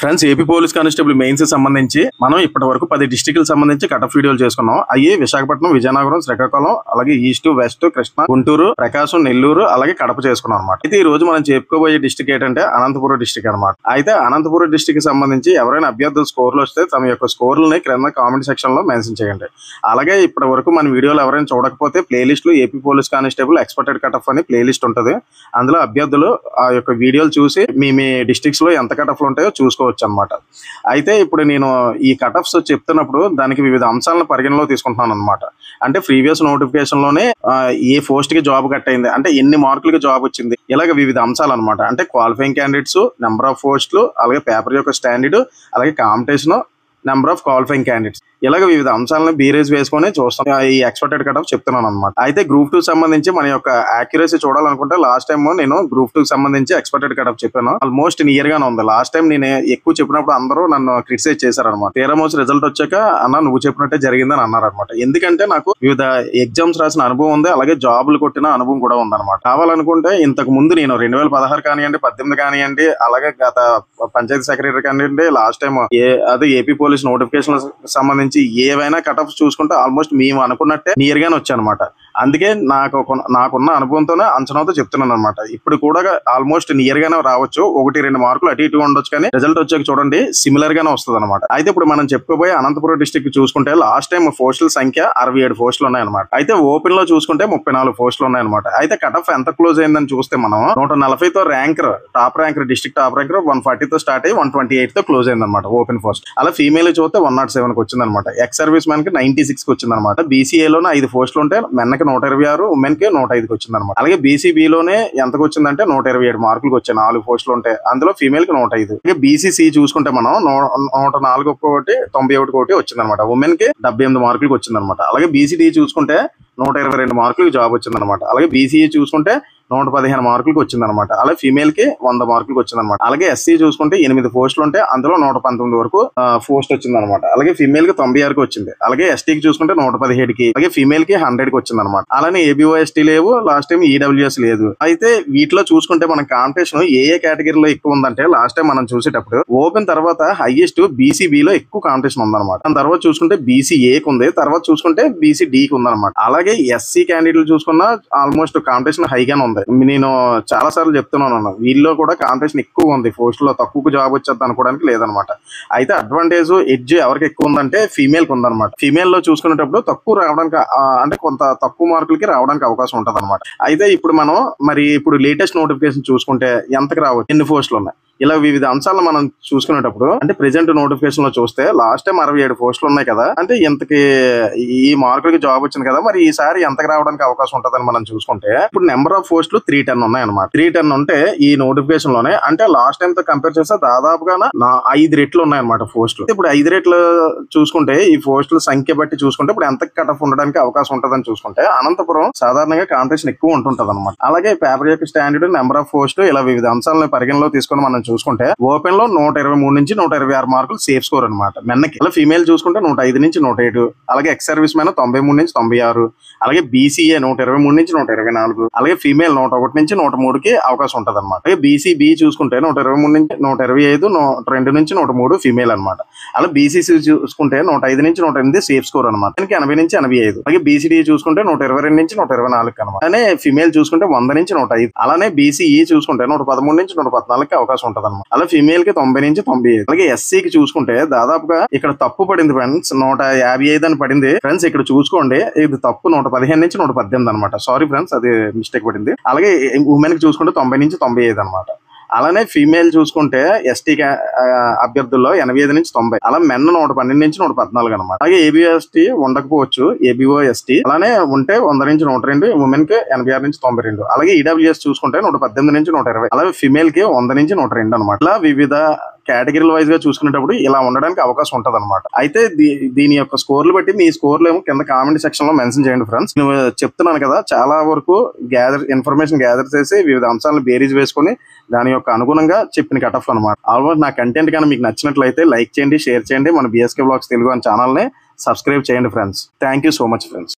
Friends, AP police constable mains సంబంధించి మనం ఇప్పటి వరకు 10 డిస్ట్రిక్ట్లకు సంబంధించి కటఫ్ వీడియోలు చేసుకున్నాం. అయ్యి విశాఖపట్నం, విజయనగరం, శ్రీకాకుళం, అలాగే ఈస్ట్, వెస్ట్, కృష్ణా, గుంటూరు, ప్రకాశం, నెల్లూరు, అలాగే కడప చేసుకున్నాం అనమాట. అయితే ఈ రోజు మనం చెప్పుకోబోయే డిస్ట్రిక్ట్ ఏంటంటే అనంతపురం డిస్ట్రిక్ట్ అనమాట. అయితే అనంతపురం డిస్ట్రిక్ట్ కి సంబంధించి ఎవరైనా అభ్యర్థులు స్కోర్లు వస్తే తమ యొక్క స్కోర్లని క్రింద కామెంట్ సెక్షన్ లో మెన్షన్ చేయండి. అలాగే ఇప్పటి వరకు మన వీడియోలు ఎవరైనా చూడకపోతే ప్లేలిస్ట్ లో ఏపీ పోలీస్ కానిస్టేబుల్ ఎక్స్పెక్టెడ్ కటఫ్ అని ప్లేలిస్ట్ ఉంటుంది. అందులో అభ్యర్థులు ఆ యొక్క వీడియోలు చూసి మీ డిస్ట్రిక్ట్స్ లో ఎంత కటఫ్లు ఉంటాయో చూసుకోవచ్చు అనమాట. అయితే ఇప్పుడు నేను ఈ కటఫ్స్ చెప్తున్నప్పుడు దానికి వివిధ అంశాలను పరిగణలో తీసుకుంటున్నాను అనమాట. అంటే ప్రీవియస్ నోటిఫికేషన్ లోనే ఏ పోస్ట్ కి జాబ్ కట్ అయింది, అంటే ఎన్ని మార్కులకి జాబ్ వచ్చింది, ఇలాగ వివిధ అంశాలు అనమాట. అంటే క్వాలిఫైయింగ్ క్యాండిడేట్స్, నెంబర్ ఆఫ్ పోస్టులు, అలాగే పేపర్ యొక్క స్టాండర్డ్, అలాగే competition, number of qualifying candidates, ఇలాగ వివిధ అంశాలను బీరేజ్ వేసుకొని చూస్తాం. ఈ ఎక్స్పెక్టెడ్ కట్ ఆఫ్ చెప్తున్నాను అనమాట. అయితే గ్రూప్ 2 సంబంధించి మన యొక్క యాక్యురసీ చూడాలనుకుంటే లాస్ట్ టైం నేను గ్రూప్ 2 సంబంధించి ఎక్స్పెక్టెడ్ కట్ ఆఫ్ చెప్పాను. ఆల్మోస్ట్ నియర్ గానే ఉంది. లాస్ట్ టైం నేను ఎక్కువ చెప్పినప్పుడు అందరూ నన్ను క్రిటిసైజ్ చేశారనమాట. తీరమోస్ రిజల్ట్ వచ్చాక అన్న నువ్వు చెప్పినట్టే జరిగిందని అన్నారనమాట. ఎందుకంటే నాకు వివిధ ఎగ్జామ్స్ రాసిన అనుభవం ఉంది, అలాగే జాబులు కొట్టిన అనుభవం కూడా ఉందన్నమాట. కావాలనుకుంటే ఇంతకు ముందు నేను 2016 కానివ్వండి, 18 కానివ్వండి, అలాగే గత పంచాయతీ సెక్రటరీ కానివ్వండి, last time AP police notification సంబంధించి ఏవైనా కట్ ఆఫ్ చూసుకుంటే ఆల్మోస్ట్ మేము అనుకున్నట్టే నియర్ గానే వచ్చానమాట. అందుకే నాకున్న అనుభవంతోనే అంచనాతో చెప్తున్నాను అనమాట. ఇప్పుడు కూడా ఆల్మోస్ట్ నియర్ గానే రావచ్చు, 1-2 మార్కులు అటు ఇటు ఉండొచ్చు, కానీ రిజల్ట్ వచ్చాక చూడండి సిమిలర్ గానే వస్తుంది అనమాట. అయితే ఇప్పుడు మనం చెప్పుకోబోయే అనంతపురం డిస్ట్రిక్ట్ చూసుకుంటే లాస్ట్ టైం పోస్టుల సంఖ్య 67 పోస్టులు ఉన్నాయన్నమాట. అయితే ఓపెన్ లో చూసుకుంటే 34 పోస్టులు ఉన్నాయన్నమాట. అయితే కట్ ఆఫ్ ఎంత క్లోజ్ అయిందని చూస్తే మనం 140తో ranker, top ranker, district top ranker 140తో స్టార్ట్ అయ్యి 128తో క్లోజ్ అయిందన్నమాట ఓపెన్ పోస్ట్. అలా ఫీమేల్ చూస్తే 107కి వచ్చిందనమాట. ఎక్స్ సర్వీస్ మ్యాన్ కి 96కి వచ్చిందనమాట. బీసీఏలోనే 5 పోస్టులు ఉంటే మెన్ కి 126, ఉమెన్ కి 105కి వచ్చిందనమాట. అలాగే బీసీబీలోనే ఎంతకు వచ్చిందంటే 127 మార్కులకు వచ్చాయి. 4 పోస్టులు ఉంటాయి, అందులో ఫీమేల్ కి 105. అలాగే బీసీసీ చూసుకుంటే మనం 104 ఒకటి, 91 ఒకటి వచ్చిందనమాట. ఉమెన్ కి 78 మార్కులకు వచ్చిందనమాట. అలాగే బీసీడీ చూసుకుంటే 122 మార్కులకు జాబ్ వచ్చిందనమాట. అలాగే బీసీఈ చూసుకుంటే 115 మార్కులకు వచ్చిందనమాట. అలాగే ఫీమేల్ కి 100 మార్కులకు వచ్చిందనమాట. అలాగే ఎస్సీ చూసుకుంటే 8 పోస్టులు ఉంటే అందులో 119 వరకు పోస్ట్ వచ్చిందనమాట. అలాగే ఫీమేల్ కి 96కి వచ్చింది. అలాగే ఎస్టీకి చూసుకుంటే 117కి, అలాగే ఫీమేల్ కి 100కి వచ్చిందనమాట. అలానే ఏబిఓ ఎస్టీ లేవు, లాస్ట్ టైం ఈడబ్ల్యూఎస్ లేదు. అయితే వీటిలో చూసుకుంటే మన కాంపిటీషన్ ఏ కేటగిరీలో ఎక్కువ ఉందంటే లాస్ట్ టైం మనం చూసేటప్పుడు ఓపెన్ తర్వాత హైయెస్ట్ బీసీబీలో ఎక్కువ కాంపిటీషన్ ఉందన్నమాట. దాని తర్వాత చూసుకుంటే బీసీఏకి ఉంది, తర్వాత చూసుకుంటే బీసీడీకి ఉందన్నమాట. అలాగే ఎస్సీ క్యాండిడేట్లు చూసుకున్నా ఆల్మోస్ట్ కాంపిటీషన్ హైగానే ఉంది. నేను చాలా సార్లు చెప్తున్నాను, వీళ్ళలో కూడా కాంపిటీషన్ ఎక్కువ ఉంది. పోస్ట్ లో తక్కువ జాబ్ వచ్చేది అనుకోవడానికి లేదనమాట. అయితే అడ్వాంటేజ్ ఎడ్జ్ ఎవరికి ఎక్కువ ఉందంటే ఫీమేల్ కి ఉందన్నమాట. ఫీమేల్ లో చూసుకునేటప్పుడు తక్కువ రావడానికి, అంటే కొంత తక్కువ మార్కులకి రావడానికి అవకాశం ఉంటది అనమాట. అయితే ఇప్పుడు మనం ఇప్పుడు లేటెస్ట్ నోటిఫికేషన్ చూసుకుంటే ఎంతకు రావచ్చు, ఎన్ని పోస్టులు ఉన్నాయి, ఇలా వివిధ అంశాలను మనం చూసుకునేటప్పుడు అంటే ప్రెసెంట్ నోటిఫికేషన్ లో చూస్తే లాస్ట్ టైం 67 పోస్టులు ఉన్నాయి కదా, అంటే ఇంతకి ఈ మార్కులకి జాబ్ వచ్చింది కదా, మరి ఈసారి ఎంతకు రావడానికి అవకాశం ఉంటుందని మనం చూసుకుంటే ఇప్పుడు నెంబర్ ఆఫ్ పోస్టులు 310 ఉన్నాయన్నమాట. 310 ఉంటే ఈ నోటిఫికేషన్ లోనే అంటే లాస్ట్ టైం తో కంపేర్ చేస్తే దాదాపుగా 5 రెట్లు ఉన్నాయన్నమాట పోస్టులు. ఇప్పుడు 5 రెట్లు చూసుకుంటే ఈ పోస్టుల సంఖ్య బట్టి చూసుకుంటే ఇప్పుడు ఎంత కట్ ఆఫ్ ఉండడానికి అవకాశం ఉంటుందని చూసుకుంటే అనంతపురం సాధారణంగా కాంపిటీషన్ ఎక్కువ ఉంటుంటది అనమాట. అలాగే పేపర్ యొక్క స్టాండర్డ్, నెంబర్ ఆఫ్ పోస్ట్, ఇలా వివిధ అంశాలను పరిగణలో తీసుకొని మనం చూసుకుంటే ఓపెన్ లో 123 నుంచి 126 మార్కులు సేఫ్ స్కోర్ అనమాట మెన్నకి. అలా ఫీమేల్ చూసుకుంటే 105 నుంచి 107, అలాగే ఎక్స్ సర్వీస్ మ్యాన్ 93 నుంచి 96, అలాగే బీసీఏ 123 నుంచి 124, అలాగే ఫీమేల్ 101 నుంచి 103కి అవకాశం ఉంటది అనమాట. అలాగే బీసీబీ చూసుకుంటే 123 నుంచి 125, 102 నుంచి 103 ఫీమేల్ అనమాట. అలా బీసీసీ చూసుకుంటే 105 నుంచి 108 సేఫ్ స్కోర్ అనమాట. 80 నుంచి 85. అలాగే బీసీడీ చూసుకుంటే 122 నుంచి 124 అనమాట. అలానే ఫీమేల్ చూసుకుంటే 100 నుంచి 105. అలానే బీసీఈ చూసుకుంటే 113 నుంచి 114కి అవకాశం ఉంటది అనమాట. అలా ఫీమేల్ కి 90 నుంచి 95. అలాగే ఎస్సీకి చూసుకుంటే దాదాపుగా ఇక్కడ తప్పు పడింది ఫ్రెండ్స్, 155 అని పడింది ఫ్రెండ్స్. ఇక్కడ చూసుకోండి, ఇది తప్పు 115 నుంచి 118 అనమాట. సారీ ఫ్రెండ్స్, అది మిస్టేక్ పడింది. అలాగే ఉమెన్ కి చూసుకుంటే 90 నుంచి 95 అనమాట. అలానే ఫీమేల్ చూసుకుంటే ఎస్టీ అభ్యర్థుల్లో 85 నుంచి 90. అలా మెన్ 112 నుంచి 114 అనమాట. అలాగే ఏబిఓ ఎస్టీ ఉండకపోవచ్చు, ఏబిఓ ఎస్టీ అలానే ఉంటే 100 నుంచి 102, ఉమెన్ కి 86 నుంచి 92. అలాగే ఈడబ్ల్యూఎస్ చూసుకుంటే 118 నుంచి 120. అలాగే ఫీమేల్ కి 100 నుంచి 102 అనమాట. ఇలా వివిధ కేటగిరీల వైజ్ గా చూసుకునేటప్పుడు ఇలా ఉండడానికి అవకాశం ఉంటది అనమాట. అయితే దీని యొక్క స్కోర్లు బట్టి మీ స్కోర్లు ఏమో కింద కామెంట్ సెక్షన్ లో మెన్షన్ చేయండి ఫ్రెండ్స్. నేను చెప్తున్నాను కదా, చాలా వరకు ఇన్ఫర్మేషన్ గ్యాదర్ చేసి వివిధ అంశాలను బేరీజ్ వేసుకుని దాని యొక్క అనుగుణంగా చెప్పిన కట్ ఆఫ్ అనమాట. ఆల్మోస్ట్ నా కంటెంట్ కానీ మీకు నచ్చినట్లయితే లైక్ చేయండి, షేర్ చేయండి. మన బిఎస్కే బ్లాగ్స్ తెలుగు అనే ఛానల్ ని సబ్స్క్రైబ్ చేయండి friends. Thank you so much friends.